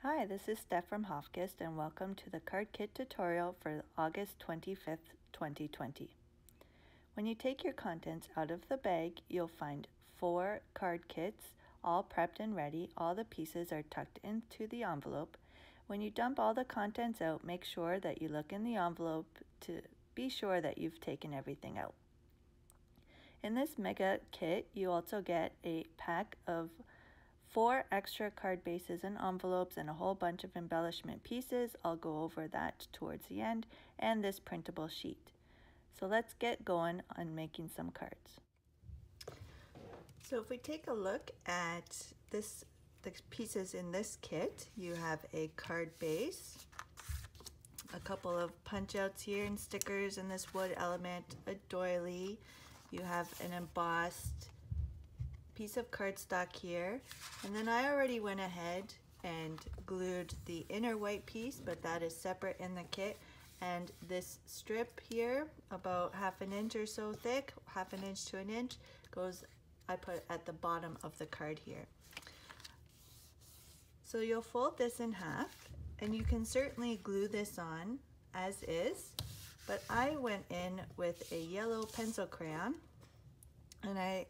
Hi, this is Steph from Hofkist and welcome to the card kit tutorial for August 25th, 2020. When you take your contents out of the bag, you'll find 4 card kits, all prepped and ready. All the pieces are tucked into the envelope. When you dump all the contents out, make sure that you look in the envelope to be sure that you've taken everything out. In this mega kit, you also get a pack of 4 extra card bases and envelopes and a whole bunch of embellishment pieces. I'll go over that towards the end, and this printable sheet. So let's get going on making some cards. So if we take a look at the pieces in this kit, you have a card base, a couple of punch outs here and stickers in this wood element, a doily, you have an embossed piece of cardstock here, and then I already went ahead and glued the inner white piece, but that is separate in the kit. And this strip here, about 1/2 inch or so thick, 1/2 inch to 1 inch, I put at the bottom of the card here. So you'll fold this in half, and you can certainly glue this on as is, but I went in with a yellow pencil crayon and I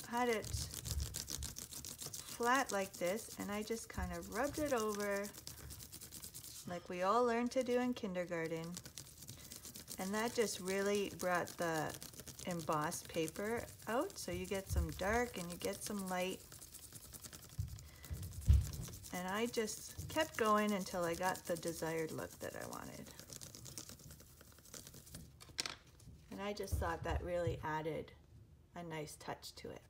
had it flat like this, and I just kind of rubbed it over like we all learned to do in kindergarten, and that just really brought the embossed paper out. So you get some dark and you get some light, and I just kept going until I got the desired look that I wanted. And I just thought that really added a nice touch to it.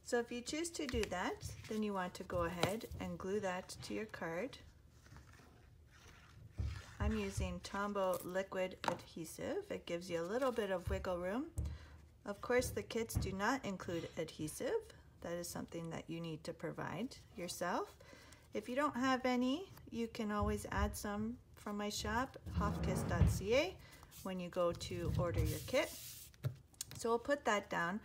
So if you choose to do that, then you want to go ahead and glue that to your card. I'm using Tombow liquid adhesive. It gives you a little bit of wiggle room. Of course, the kits do not include adhesive. That is something that you need to provide yourself. If you don't have any, you can always add some from my shop, hofkist.ca, when you go to order your kit. So we'll put that down.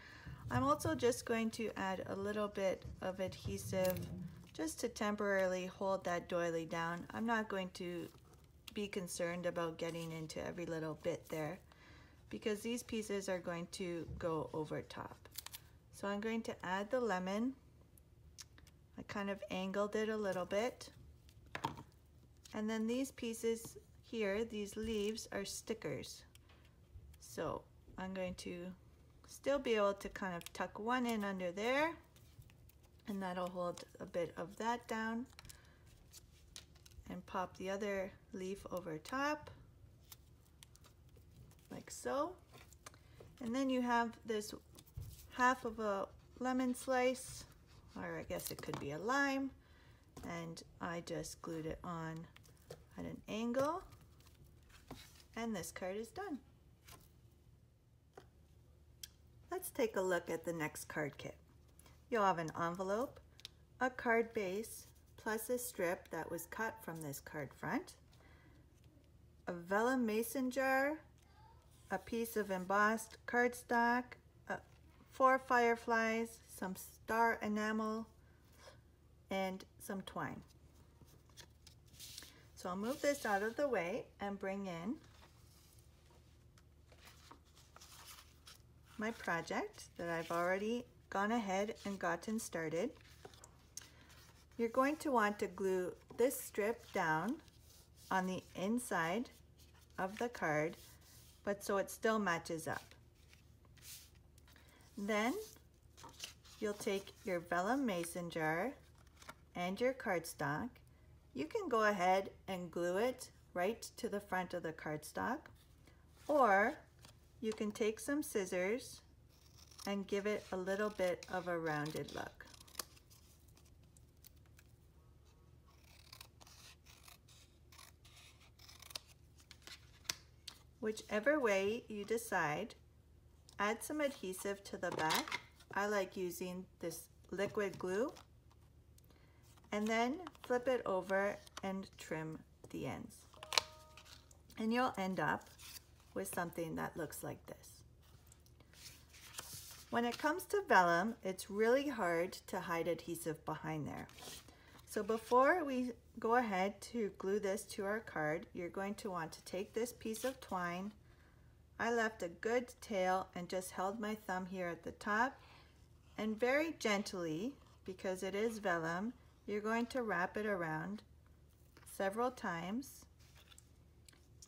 I'm also just going to add a little bit of adhesive just to temporarily hold that doily down. I'm not going to be concerned about getting into every little bit there because these pieces are going to go over top. So I'm going to add the lemon. I kind of angled it a little bit. And then these pieces here, these leaves, are stickers. So I'm going to still be able to kind of tuck one in under there, and that'll hold a bit of that down, and pop the other leaf over top like so. And then you have this half of a lemon slice, or I guess it could be a lime, and I just glued it on at an angle, and this card is done. Let's take a look at the next card kit. You'll have an envelope, a card base, plus a strip that was cut from this card front, a vellum mason jar, a piece of embossed cardstock, 4 fireflies, some star enamel, and some twine. So I'll move this out of the way and bring in my project that I've already gone ahead and gotten started. You're going to want to glue this strip down on the inside of the card, but so it still matches up. Then you'll take your vellum mason jar and your cardstock. You can go ahead and glue it right to the front of the cardstock, or you can take some scissors and give it a little bit of a rounded look. Whichever way you decide, add some adhesive to the back. I like using this liquid glue, and then flip it over and trim the ends. And you'll end up with something that looks like this. When it comes to vellum, it's really hard to hide adhesive behind there. So before we go ahead to glue this to our card, you're going to want to take this piece of twine. I left a good tail and just held my thumb here at the top, and very gently, because it is vellum, you're going to wrap it around several times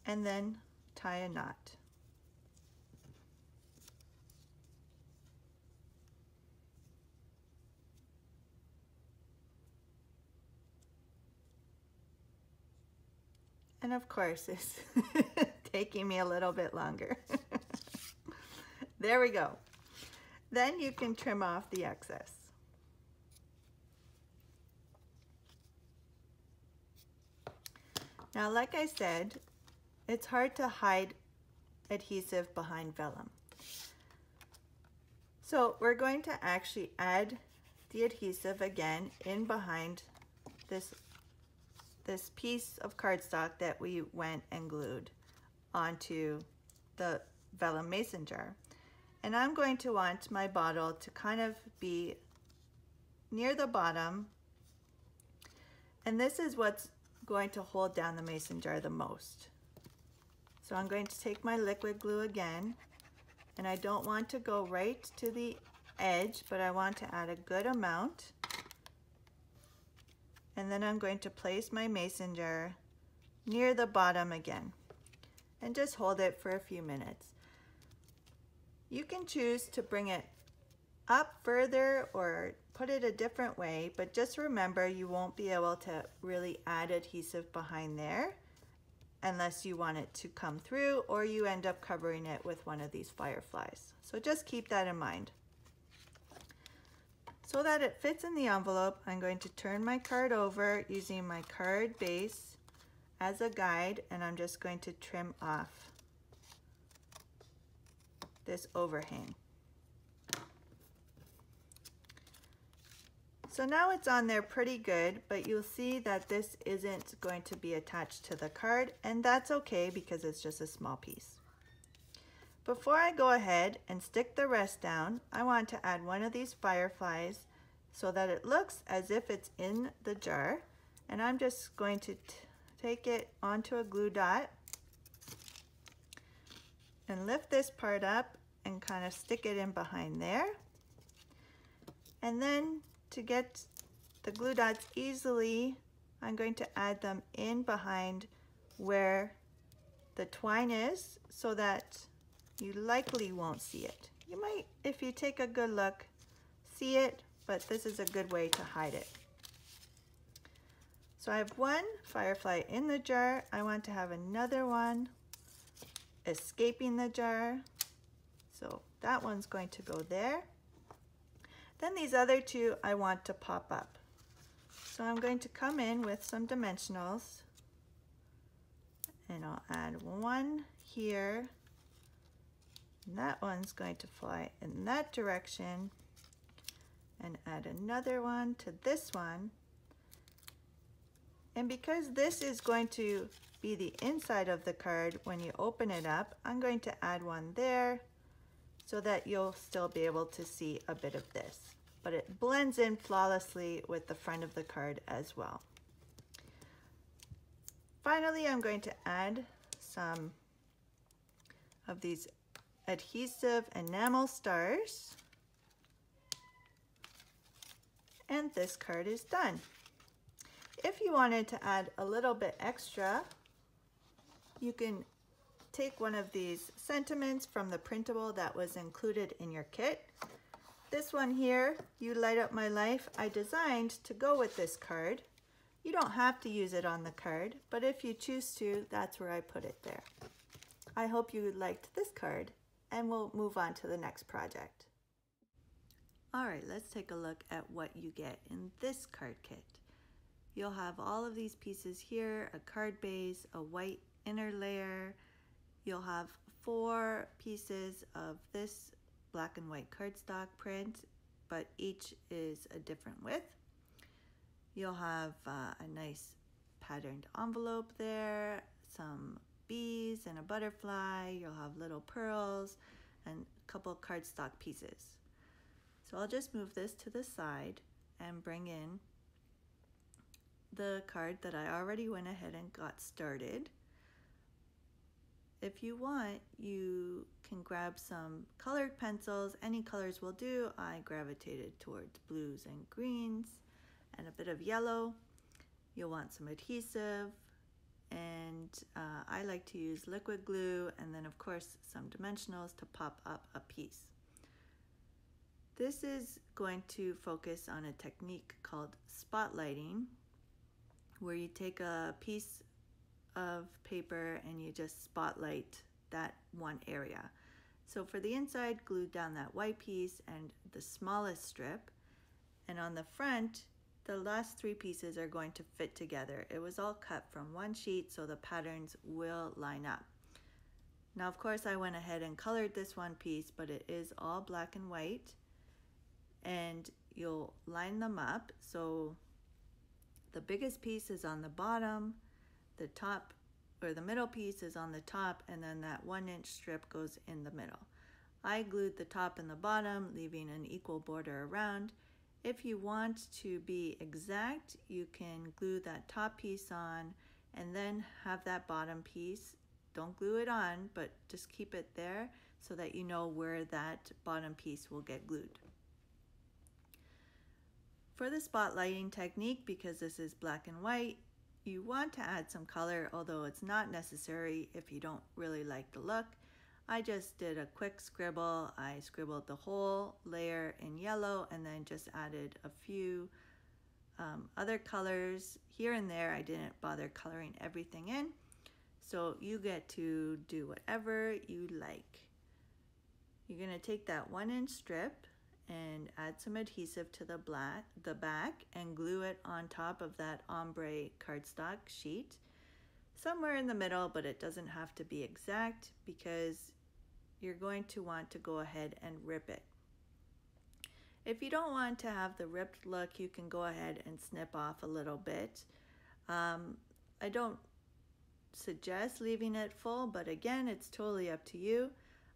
and then tie a knot. And of course, it's taking me a little bit longer. There we go. Then you can trim off the excess. Now, like I said, it's hard to hide adhesive behind vellum. So we're going to actually add the adhesive again in behind this piece of cardstock that we went and glued onto the vellum mason jar. And I'm going to want my bottle to kind of be near the bottom, and this is what's going to hold down the mason jar the most. So I'm going to take my liquid glue again, and I don't want to go right to the edge, but I want to add a good amount. And then I'm going to place my mason jar near the bottom again and just hold it for a few minutes. You can choose to bring it up further or put it a different way, but just remember you won't be able to really add adhesive behind there unless you want it to come through or you end up covering it with one of these fireflies. So just keep that in mind. So that it fits in the envelope, I'm going to turn my card over using my card base as a guide, and I'm just going to trim off this overhang. So now it's on there pretty good, but you'll see that this isn't going to be attached to the card, and that's okay because it's just a small piece. Before I go ahead and stick the rest down, I want to add one of these fireflies so that it looks as if it's in the jar. And I'm just going to take it onto a glue dot and lift this part up and kind of stick it in behind there. And then to get the glue dots easily, I'm going to add them in behind where the twine is so that you likely won't see it. You might, if you take a good look, see it, but this is a good way to hide it. So I have one firefly in the jar. I want to have another one escaping the jar. So that one's going to go there. Then these other two I want to pop up. So I'm going to come in with some dimensionals and I'll add one here. And that one's going to fly in that direction, and add another one to this one. And because this is going to be the inside of the card when you open it up, I'm going to add one there so that you'll still be able to see a bit of this. But it blends in flawlessly with the front of the card as well. Finally, I'm going to add some of these adhesive enamel stars, and this card is done. If you wanted to add a little bit extra, you can take one of these sentiments from the printable that was included in your kit. This one here, You Light Up My Life, I designed to go with this card. You don't have to use it on the card, but if you choose to, that's where I put it there. I hope you liked this card, and we'll move on to the next project. All right, let's take a look at what you get in this card kit. You'll have all of these pieces here, a card base, a white inner layer. You'll have 4 pieces of this black and white cardstock print, but each is a different width. You'll have a nice patterned envelope there, some bees and a butterfly. You'll have little pearls and a couple cardstock pieces. So I'll just move this to the side and bring in the card that I already went ahead and got started. If you want, you can grab some colored pencils. Any colors will do. I gravitated towards blues and greens and a bit of yellow. You'll want some adhesive, and I like to use liquid glue, and then of course some dimensionals to pop up a piece. This is going to focus on a technique called spotlighting, where you take a piece of paper and you just spotlight that one area. So for the inside, glue down that white piece and the smallest strip, and on the front, the last three pieces are going to fit together. It was all cut from one sheet, so the patterns will line up. Now, of course, I went ahead and colored this one piece, but it is all black and white, and you'll line them up. So the biggest piece is on the bottom, the top or the middle piece is on the top, and then that 1-inch strip goes in the middle. I glued the top and the bottom, leaving an equal border around. If you want to be exact, you can glue that top piece on and then have that bottom piece. Don't glue it on, but just keep it there so that you know where that bottom piece will get glued. For the spotlighting technique, because this is black and white, you want to add some color, although it's not necessary if you don't really like the look. I just did a quick scribble. I scribbled the whole layer in yellow and then just added a few other colors here and there. I didn't bother coloring everything in. So you get to do whatever you like. You're going to take that 1-inch strip and add some adhesive to the back and glue it on top of that ombre cardstock sheet. Somewhere in the middle, but it doesn't have to be exact because you're going to want to go ahead and rip it. If you don't want to have the ripped look, you can go ahead and snip off a little bit. I don't suggest leaving it full, but again, it's totally up to you.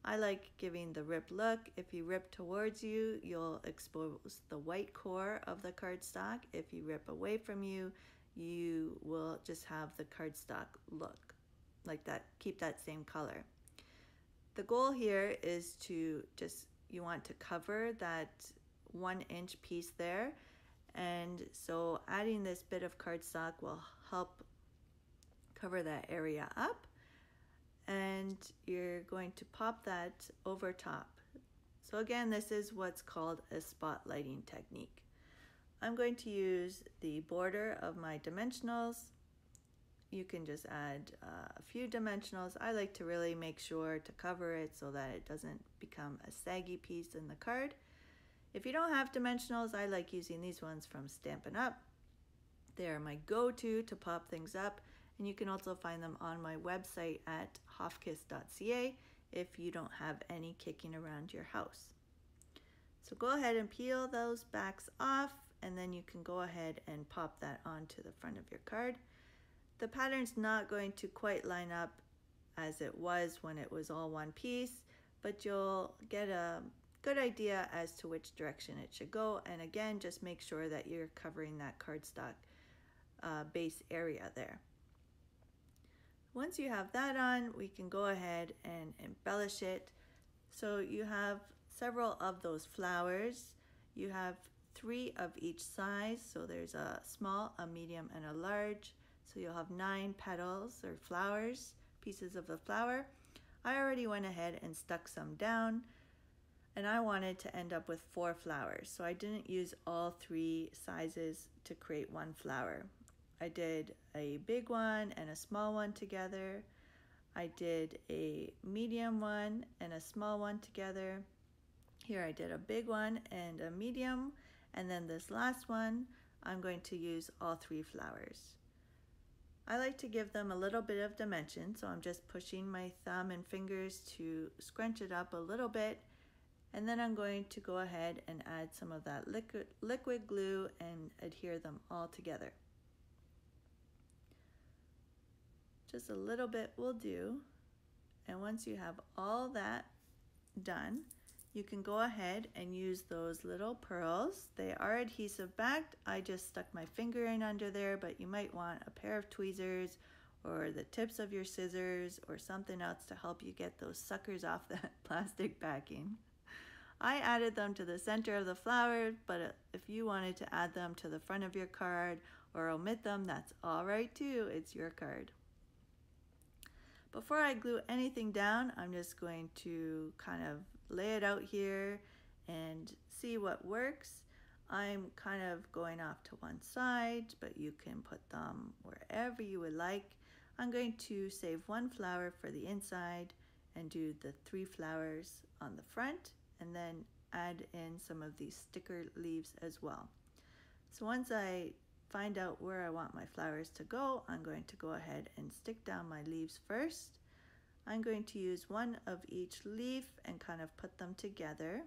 I like giving the rip look. If you rip towards you, you'll expose the white core of the cardstock. If you rip away from you, you will just have the cardstock look like that, keep that same color. The goal here is to you want to cover that 1-inch piece there, and so adding this bit of cardstock will help cover that area up, and you're going to pop that over top. So again, this is what's called a spotlighting technique. I'm going to use the border of my dimensionals. You can just add a few dimensionals. I like to really make sure to cover it so that it doesn't become a saggy piece in the card. If you don't have dimensionals, I like using these ones from Stampin' Up. They're my go-to to pop things up, and you can also find them on my website at hofkiss.ca if you don't have any kicking around your house. So go ahead and peel those backs off, and then you can go ahead and pop that onto the front of your card. The pattern's not going to quite line up as it was when it was all one piece, but you'll get a good idea as to which direction it should go. And again, just make sure that you're covering that cardstock base area there. Once you have that on, we can go ahead and embellish it. So you have several of those flowers. You have 3 of each size, so there's a small, a medium, and a large. So you'll have 9 petals or flowers, pieces of the flower. I already went ahead and stuck some down, and I wanted to end up with 4 flowers. So I didn't use all 3 sizes to create one flower. I did a big one and a small one together. I did a medium one and a small one together. Here I did a big one and a medium, and then this last one, I'm going to use all 3 flowers. I like to give them a little bit of dimension, so I'm just pushing my thumb and fingers to scrunch it up a little bit, and then I'm going to go ahead and add some of that liquid glue and adhere them all together. Just a little bit will do, and once you have all that done, you can go ahead and use those little pearls. They are adhesive backed. I just stuck my finger in under there, but you might want a pair of tweezers or the tips of your scissors or something else to help you get those suckers off that plastic backing. I added them to the center of the flower, but if you wanted to add them to the front of your card or omit them, that's all right too. It's your card. Before I glue anything down, I'm just going to kind of lay it out here and see what works. I'm kind of going off to one side, but you can put them wherever you would like. I'm going to save one flower for the inside and do the 3 flowers on the front, and then add in some of these sticker leaves as well. So once I find out where I want my flowers to go, I'm going to go ahead and stick down my leaves first. I'm going to use one of each leaf and kind of put them together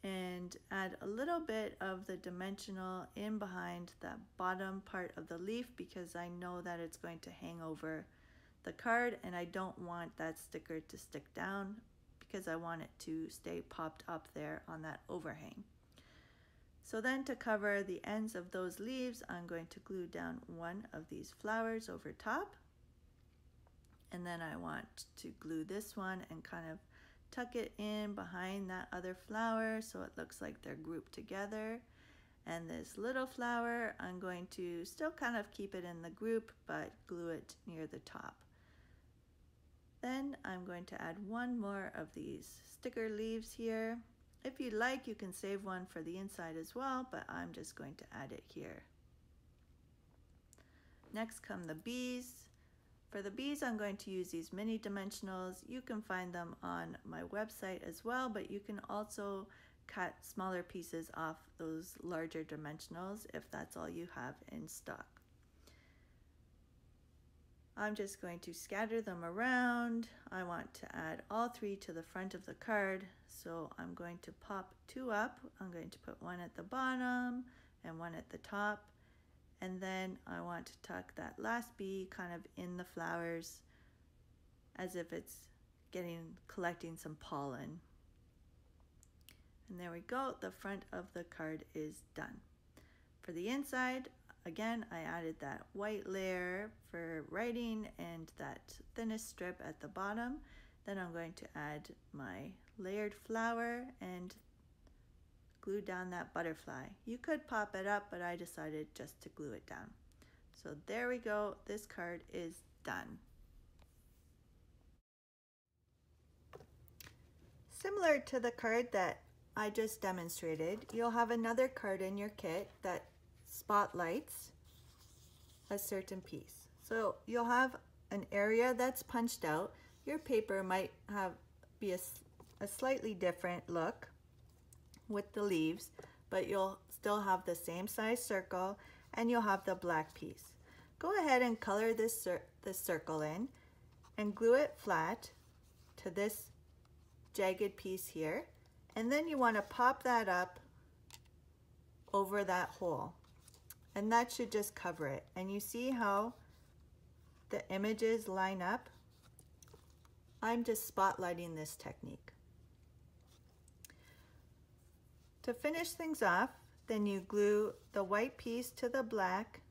and add a little bit of the dimensional in behind that bottom part of the leaf, because I know that it's going to hang over the card and I don't want that sticker to stick down because I want it to stay popped up there on that overhang. So then, to cover the ends of those leaves, I'm going to glue down one of these flowers over top, and then I want to glue this one and kind of tuck it in behind that other flower so it looks like they're grouped together. And this little flower, I'm going to still kind of keep it in the group but glue it near the top. Then I'm going to add one more of these sticker leaves here. If you'd like, you can save one for the inside as well, but I'm just going to add it here. Next come the bees. For the bees, I'm going to use these mini dimensionals. You can find them on my website as well, but you can also cut smaller pieces off those larger dimensionals if that's all you have in stock. I'm just going to scatter them around. I want to add all 3 to the front of the card, so I'm going to pop 2 up. I'm going to put one at the bottom and one at the top, and then I want to tuck that last bee kind of in the flowers as if it's collecting some pollen. And there we go, the front of the card is done. For the inside, again, I added that white layer for writing and that thinnest strip at the bottom. Then I'm going to add my layered flower and glue down that butterfly. You could pop it up, but I decided just to glue it down. So there we go, this card is done. Similar to the card that I just demonstrated, you'll have another card in your kit that spotlights a certain piece. So you'll have an area that's punched out. Your paper might be a slightly different look with the leaves, but you'll still have the same size circle and you'll have the black piece. Go ahead and color this circle in and glue it flat to this jagged piece here, and then you want to pop that up over that hole, and that should just cover it. And you see how the images line up? I'm just spotlighting this technique. To finish things off, then you glue the white piece to the black,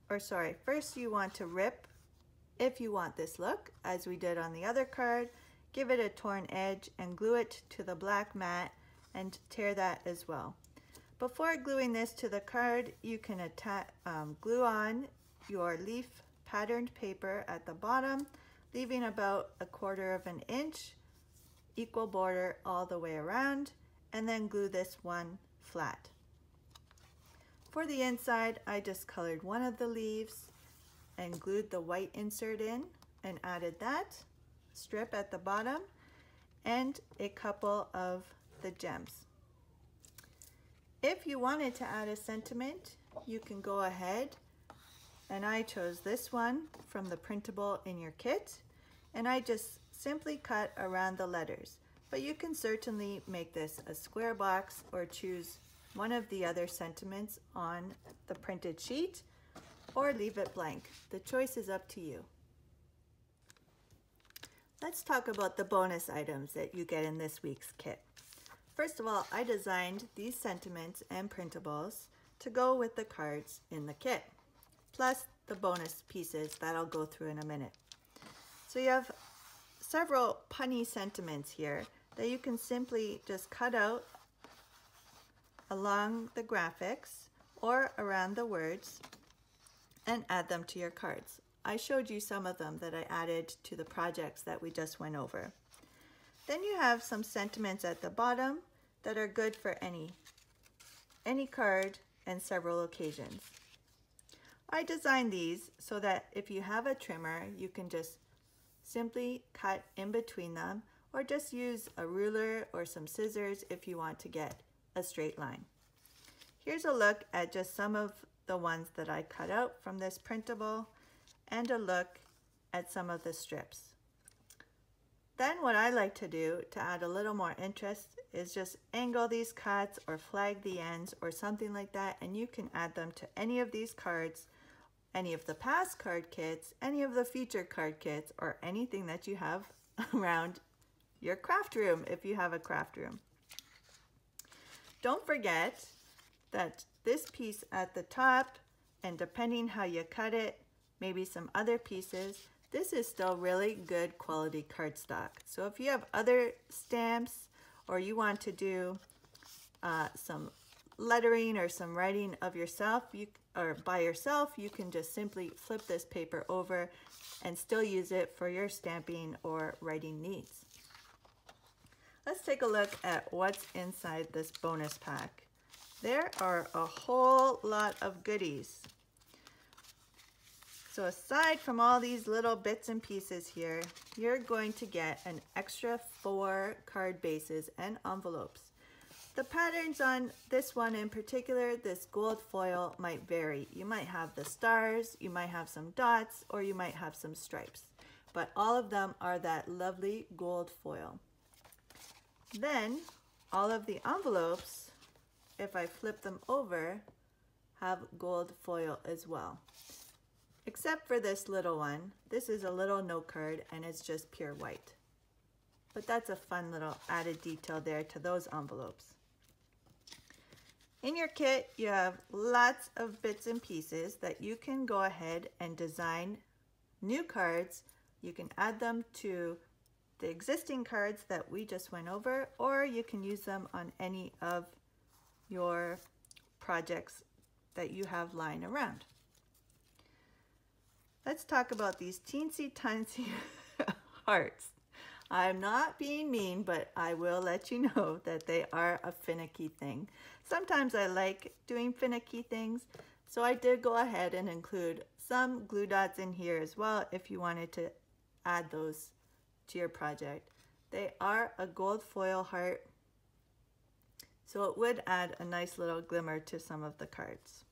or sorry, first you want to rip, if you want this look, as we did on the other card, give it a torn edge and glue it to the black mat and tear that as well. Before gluing this to the card, you can glue on your leaf patterned paper at the bottom, leaving about 1/4 of an inch, equal border all the way around, and then glue this one flat. For the inside, I just colored one of the leaves and glued the white insert in and added that strip at the bottom and a couple of the gems. If you wanted to add a sentiment, you can go ahead, and I chose this one from the printable in your kit, and I just simply cut around the letters. But you can certainly make this a square box or choose one of the other sentiments on the printed sheet or leave it blank. The choice is up to you. Let's talk about the bonus items that you get in this week's kit. First of all, I designed these sentiments and printables to go with the cards in the kit, plus the bonus pieces that I'll go through in a minute. So you have several punny sentiments here that you can simply just cut out along the graphics or around the words and add them to your cards. I showed you some of them that I added to the projects that we just went over. Then you have some sentiments at the bottom that are good for any card and several occasions. I designed these so that if you have a trimmer, you can just simply cut in between them, or just use a ruler or some scissors if you want to get a straight line. Here's a look at just some of the ones that I cut out from this printable, and a look at some of the strips. Then what I like to do to add a little more interest is just angle these cuts or flag the ends or something like that, and you can add them to any of these cards, any of the past card kits, any of the future card kits, or anything that you have around your craft room if you have a craft room. Don't forget that this piece at the top, and depending how you cut it, maybe some other pieces, this is still really good quality cardstock. So if you have other stamps or you want to do some lettering or some writing of yourself, or by yourself, you can just simply flip this paper over and still use it for your stamping or writing needs. Let's take a look at what's inside this bonus pack. There are a whole lot of goodies. So aside from all these little bits and pieces here, you're going to get an extra 4 card bases and envelopes. The patterns on this one in particular, this gold foil, might vary. You might have the stars, you might have some dots, or you might have some stripes. But all of them are that lovely gold foil. Then all of the envelopes, if I flip them over, have gold foil as well. Except for this little one. This is a little note card and it's just pure white. But that's a fun little added detail there to those envelopes. In your kit, you have lots of bits and pieces that you can go ahead and design new cards. You can add them to the existing cards that we just went over, or you can use them on any of your projects that you have lying around. Let's talk about these teensy tiny hearts. I'm not being mean, but I will let you know that they are a finicky thing. Sometimes I like doing finicky things, so I did go ahead and include some glue dots in here as well if you wanted to add those to your project. They are a gold foil heart, so it would add a nice little glimmer to some of the cards.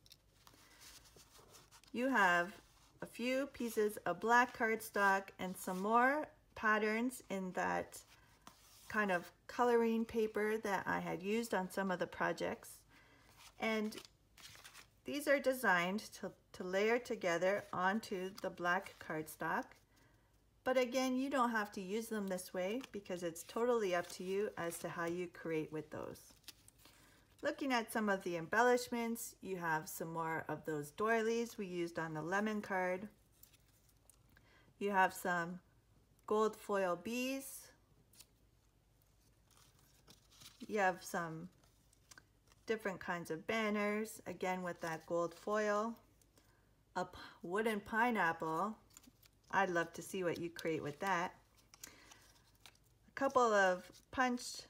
You have a few pieces of black cardstock and some more patterns in that kind of coloring paper that I had used on some of the projects. And these are designed to layer together onto the black cardstock. But again, you don't have to use them this way because it's totally up to you as to how you create with those. Looking at some of the embellishments, you have some more of those doilies we used on the lemon card. You have some gold foil bees. You have some different kinds of banners, again with that gold foil. A wooden pineapple. I'd love to see what you create with that. A couple of punched,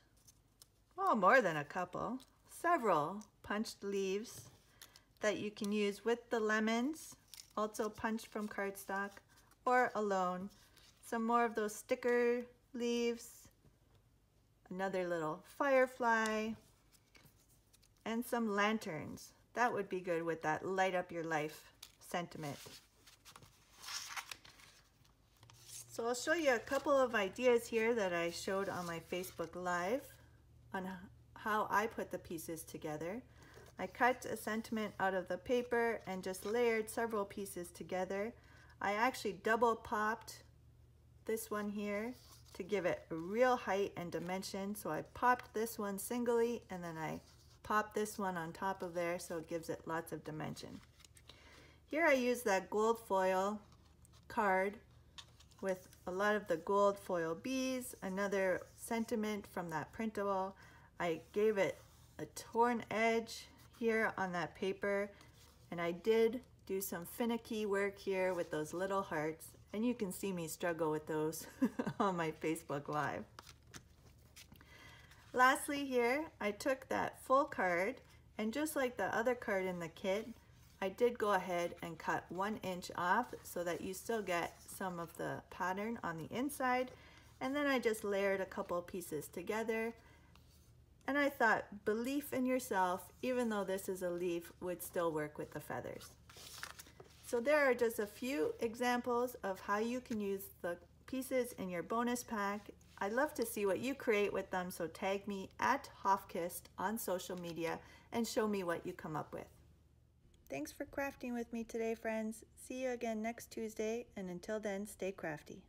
well, more than a couple, several punched leaves that you can use with the lemons, also punched from cardstock, or alone. Some more of those sticker leaves, another little firefly, and some lanterns. That would be good with that light up your life sentiment. So I'll show you a couple of ideas here that I showed on my Facebook Live on how I put the pieces together. I cut a sentiment out of the paper and just layered several pieces together. I actually double popped this one here to give it a real height and dimension. So I popped this one singly and then I popped this one on top of there so it gives it lots of dimension. Here I use that gold foil card with a lot of the gold foil bees, another sentiment from that printable. I gave it a torn edge here on that paper, and I did do some finicky work here with those little hearts, and you can see me struggle with those on my Facebook Live. Lastly here, I took that full card, and just like the other card in the kit, I did go ahead and cut 1 inch off so that you still get some of the pattern on the inside, and then I just layered a couple pieces together. And I thought belief in yourself, even though this is a leaf, would still work with the feathers. So there are just a few examples of how you can use the pieces in your bonus pack. I'd love to see what you create with them, so tag me at Hofkist on social media and show me what you come up with. Thanks for crafting with me today, friends. See you again next Tuesday, and until then, stay crafty.